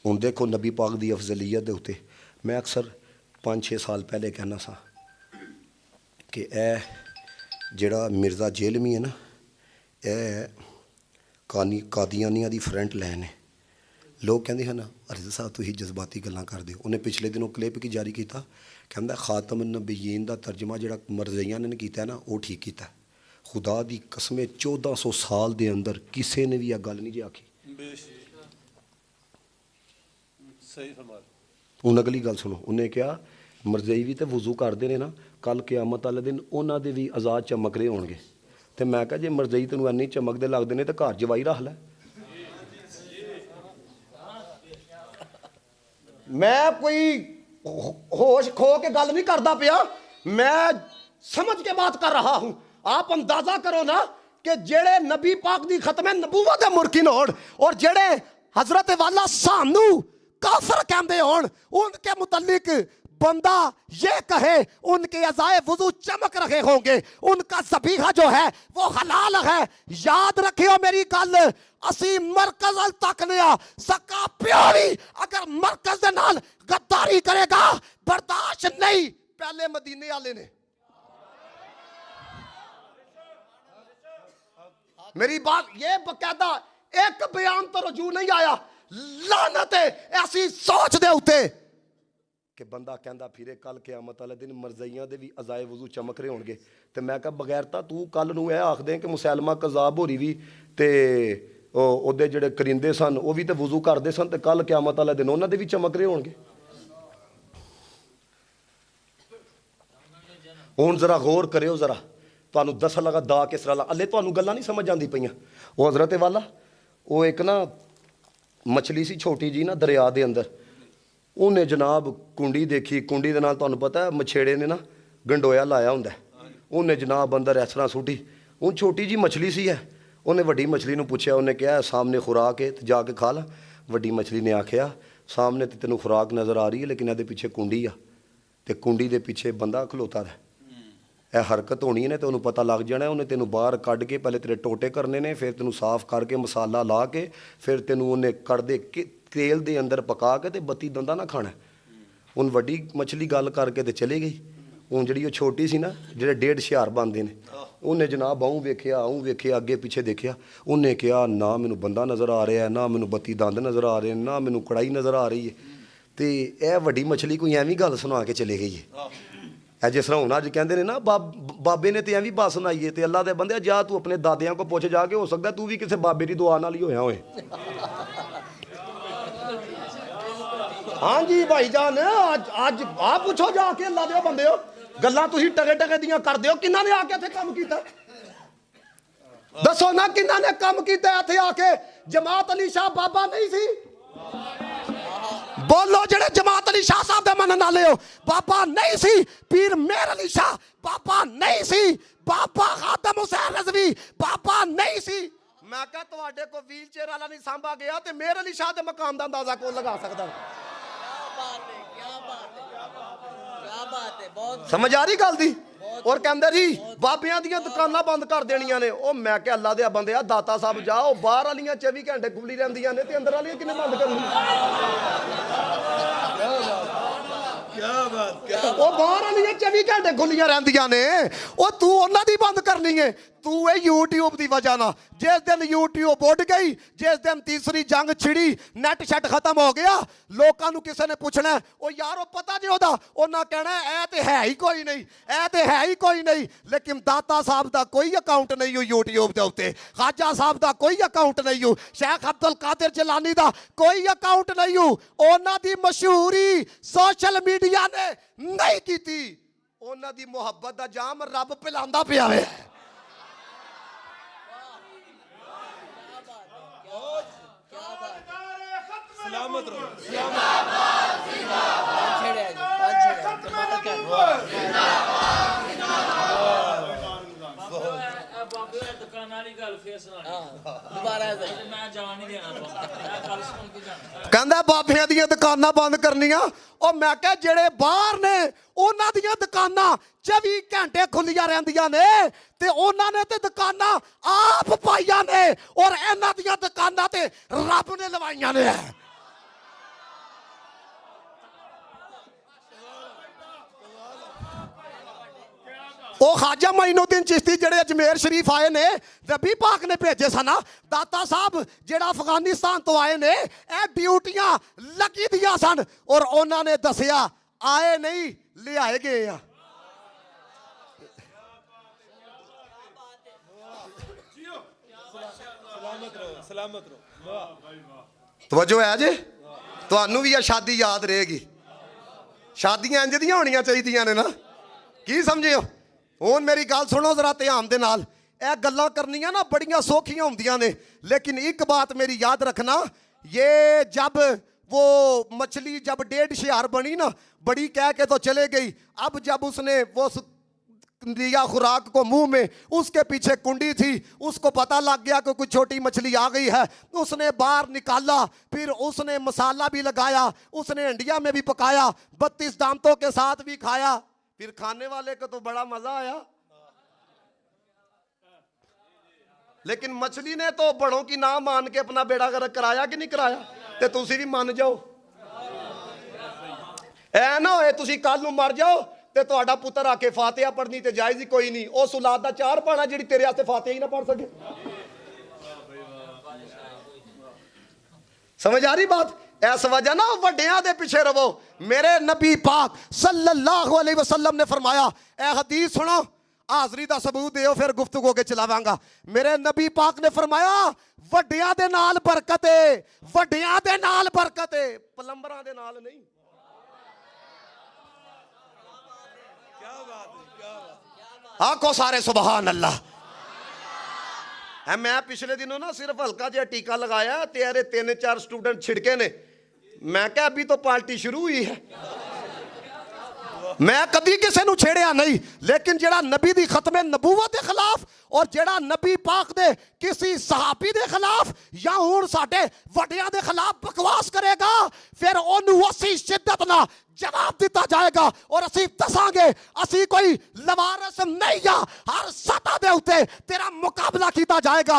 ਹੁਣ देखो नबी पाक की अफजलीयत के उत्ते मैं अक्सर 5-6 साल पहले कहना सा कि जिहड़ा मिर्ज़ा जेलमी है ना, कादियानिया की फ्रंट लाइन है। लोग कहते हैं ना अर्ज़ साहब तुसीं जज्बाती गल्लां करदे हो। उन्हें पिछले दिनों क्लिप की जारी किया, कहता खातम नबीयीन का तर्जमा जिहड़ा मरज़इयां ने किया ना वो ठीक किया। खुदा की कसमें 1400 साल के अंदर किसी ने भी यह गल नहीं जी आखी। हूँ अगली गल सुनो, उन्हें कहा मरज़ई भी तो वज़ू करते हैं ना, कल क़यामत वाले दिन उन्होंने भी आज़ाद चमक रहे होंगे। तो मैं कहा जे मरज़ई तेन इन्नी चमकते लगते हैं तो घर जवाई रख लै। मैं कोई होश खो के गल नहीं करता पिया, मैं समझ के बात कर रहा हूँ। आप अंदाजा करो ना कि जेड़े नबी पाक दी खत्म नबूवत मुमकिन होण और जेड़े हजरत वाला सानू काफिर कहते होण, उनके मुतल्लिक बंदा ये कहे उनके अज़ाए वुज़ू चमक रहे होंगे, उनका ज़बीहा जो है वो हलाल है। याद रखियो मेरी गल, असी मरकज तक ने सका प्यो भी अगर मरकज दे नाल गद्दारी करेगा बर्दाश्त नहीं। पहले मदीने वाले ने मेरी बात ये बकायदा एक बयान तो रजू नहीं आया, लानत है ऐसी सोच दे उते कि बंदा कहता फिरे कल क़यामत वाले दिन मरज़इयां दे भी अज़ाए वज़ू चमक रहे होंगे। तो मैं कहा बगैरता तू कल नूं यह आख दें कि मुसैलमा कज़ाब होरी भी ते ओदे जिहड़े करिंदे सन वो भी तो वज़ू करते सन, तो कल क़यामत वाले दिन उन्हां दे भी चमक रहे होंगे। हुण जरा गौर करियो, जरा तुहानूं दसन लगा दा किस तरह अल्ले तुहानूं गल्लां नहीं समझ आंदी पईयां। वो हज़रत वाला वो एक ना मछली सी छोटी जी ना दरिया के अंदर, उन्हें जनाब कुंडी देखी, कुंडी के नाल तुहानूं पता है मछेड़े ने ना गंडोया लाया हुंदा है, उन्हें जनाब अंदर इस तरह सुटी। हूँ छोटी जी मछली सी है, उन्हें वड्डी मछली नूं पुछया, उन्हें कहा सामने खुराक है तो जाके खा ला। वड्डी मछली ने आख्या सामने तो तेनों खुराक नज़र आ रही है लेकिन ये पिछे कुंडी आ, तो कुंडी के पिछे बंदा खलोता है। यह हरकत होनी है तो उन्होंने पता लग जाना, उन्हें तेनों बाहर कढ़ के पहले तेरे टोटे करने ने, फिर तेनों साफ करके मसाला ला के फिर तेनों उन्हें कढ़दे तेल के अंदर पका के तो बत्ती दंदा ना खाना। उन वड्डी मछली गल करके तो चली गई। हूँ जी छोटी सी ना जेडे 1.5 हज़ार बनते हैं, उन्हें जनाब आऊँ वेख्या अगे पिछे देखिया, उन्हें कहा ना मैनू बंदा नज़र आ रहा है, ना मैनू बत्ती दंद नज़र आ रहे हैं, ना मैनू कढ़ाई नज़र आ रही है। तो यह वड्डी मछली कोई एवं गल सुना के चली गई है। जिस तरह हूँ अज कहते हैं ना बाबे ने तो एवं बात सुनाई है, तो अल्लाह के बंदे जा तू अपने दादियां को पुछ जाके, हो सकता तू भी किसी बाबे की दुआ नाल ही होया होए। हाँ जी भाईजान, अज आप पूछो जाके अल्लाह दे बंदे हो, गल्लां तुसीं टके टके दियां करदे हो। किन्ना ने आके इत्थे काम कीता दसो ना, किन्ना ने काम कीता इत्थे आके? जमात अली शाह बाबा नहीं सी? बोलो जेड़े जमात अली शाह साहब दे मनन वाले हो, बाबा नहीं सी? पीर मेहर अली शाह बाबा नहीं सी? बाबा खातम हुसैन रज़वी बाबा नहीं सी? मैं कहा तुहाडे को व्हील चेयर वाला नहीं सांभा गया तो मेहर अली शाह दे मकाम दा अंदाजा कौन लगा सकदा? समझ आ रही गल दी? और कहंदे जी बाबियां दियां दुकानां बंद कर देनियां ने। ओ मैं क्या अल्लाह दे बंदे दाता साहब जाओ, बाहर वालियां 24 घंटे खुली रहंदियां ने ते अंदर वालियां किन्ने बंद करनी? ओ बाहर वालियां 24 घंटे खुलियां रहंदियां ने, ओ तू उन्हां दी बंद करनी है? तू है यूट्यूब की वजह ना, जिस दिन यूट्यूब उड़ गई, जिस दिन तीसरी जंग छिड़ी, नेट शट खत्म हो गया, लोगों को किसी ने पूछना ओ यार वो पता नहीं होता, उन्हें कहना ऐ तो है ही कोई नहीं, ऐ तो है ही कोई नहीं। लेकिन दाता साहब का कोई अकाउंट नहीं हो यूट्यूब के उत्ते, खाजा साहब का कोई अकाउंट नहीं हो, शेख अब्दुल कादिर जिलानी का कोई अकाउंट नहीं हो। उन्हां दी मशहूरी सोशल मीडिया ने नहीं की, उन्हां दी मुहब्बत का जाम रब पिलांदा पिया है। सलामत रहो। कहंदा बाबियां दियां दुकानां बंद करनियां। और मैं क्या जेड़े बाहर ने उन्हां दियां दुकानां 24 घंटे खुलियां रहंदियां ने, ते उन्हां ने ते दुकानां आप पाइयां ने और इन्हां दियां दुकानां ते रब ने लवाइयां ने। ਉਹ ਖਾਜਾ ਮਈਨੁਦੀਨ ਚਿਸ਼ਤੀ ਜਿਹੜੇ ਅਜਮੇਰ ਸ਼ਰੀਫ ਆਏ ਨੇ, ਨਬੀ ਪਾਕ ਨੇ ਭੇਜੇ ਸਨ। ਦਾਤਾ ਸਾਹਿਬ ਜਿਹੜਾ ਅਫਗਾਨਿਸਤਾਨ ਤੋਂ ਆਏ ਨੇ, ਇਹ ਡਿਊਟੀਆਂ ਲੱਗੀ ਦੀਆਂ ਸਨ ਔਰ ਉਹਨਾਂ ਨੇ ਦੱਸਿਆ ਆਏ ਨਹੀਂ ਲਿਆਏ ਗਏ ਆ। ਤਵੱਜੋ ਹੈ ਜੇ, ਤੁਹਾਨੂੰ ਵੀ ਇਹ ਸ਼ਾਦੀ ਯਾਦ ਰਹੇਗੀ। ਸ਼ਾਦੀਆਂ ਇੰਜ ਦੀਆਂ ਹੋਣੀਆਂ ਚਾਹੀਦੀਆਂ ਨੇ ਨਾ, ਕੀ ਸਮਝੇ ਹੋ? ਹੁਣ ਮੇਰੀ ਗੱਲ ਸੁਣੋ ਜ਼ਰਾ ਧਿਆਨ ਦੇ ਨਾਲ। ਇਹ ਗੱਲਾਂ ਕਰਨੀਆਂ ਨਾ ਬੜੀਆਂ ਸੌਖੀਆਂ ਹੁੰਦੀਆਂ ਨੇ, लेकिन एक बात मेरी याद रखना, ये जब वो मछली जब 1.5 हज़ार बनी ना, बड़ी कह के तो चले गई। अब जब उसने वो दिया खुराक को मुंह में, उसके पीछे कुंडी थी, उसको पता लग गया कि कोई छोटी मछली आ गई है। उसने बाहर निकाला, फिर उसने मसाला भी लगाया, उसने इंडिया में भी पकाया, 32 दांतों के साथ भी खाया। फिर खाने वाले को तो बड़ा मजा आया, लेकिन मछली ने तो बड़ों की ना मान के अपना बेड़ा गर्क कराया कि नहीं कराया? ते तुसी भी मान जाओ। ऐ ना होए तुसी कल नूं मर जाओ ते तुहाडा पुत्तर आके फातिहा पढ़नी ते जायज़ ही कोई नहीं। उस औलाद दा चार पाना जिहड़ी तेरे वास्ते फातिहा ही ना पढ़ सके। समझ आ रही बात? इस वजह ना वड्डियां दे पीछे रवो। मेरे नबी पाक सल्लल्लाहु अलैहि वसल्लम ने फरमाया, ए हदीस सुनो, हाजरी का सबूत दो फिर गुफ्तगू के चलावांगा। मेरे नबी पाक ने फरमाया, वड्डियां दे नाल बरकत है, वड्डियां दे नाल बरकत है, पलंबरां दे नाल नहीं। आखो सारे सुबहान अल्लाह। मैं पिछले दिनों ना सिर्फ हल्का जिहा टीका लगाया, तेरे 3-4 स्टूडेंट छिड़के ने। मैं क्या अभी तो पार्टी शुरू हुई है। मैं कभी किसी नूं छेड़िया नहीं, लेकिन जेड़ा नबी दी खत्मे नबूवत के खिलाफ और जेड़ा नबी पाक दे किसी सहाबी दे खिलाफ या हुण साडे वड्डियां दे खिलाफ बकवास करेगा, फिर ओनू असी शिद्दत नाल जवाब दिता जाएगा और असी दसांगे असी कोई लवारस नहीं आ। हर सतह दे उत्ते तेरा मुकाबला किया जाएगा।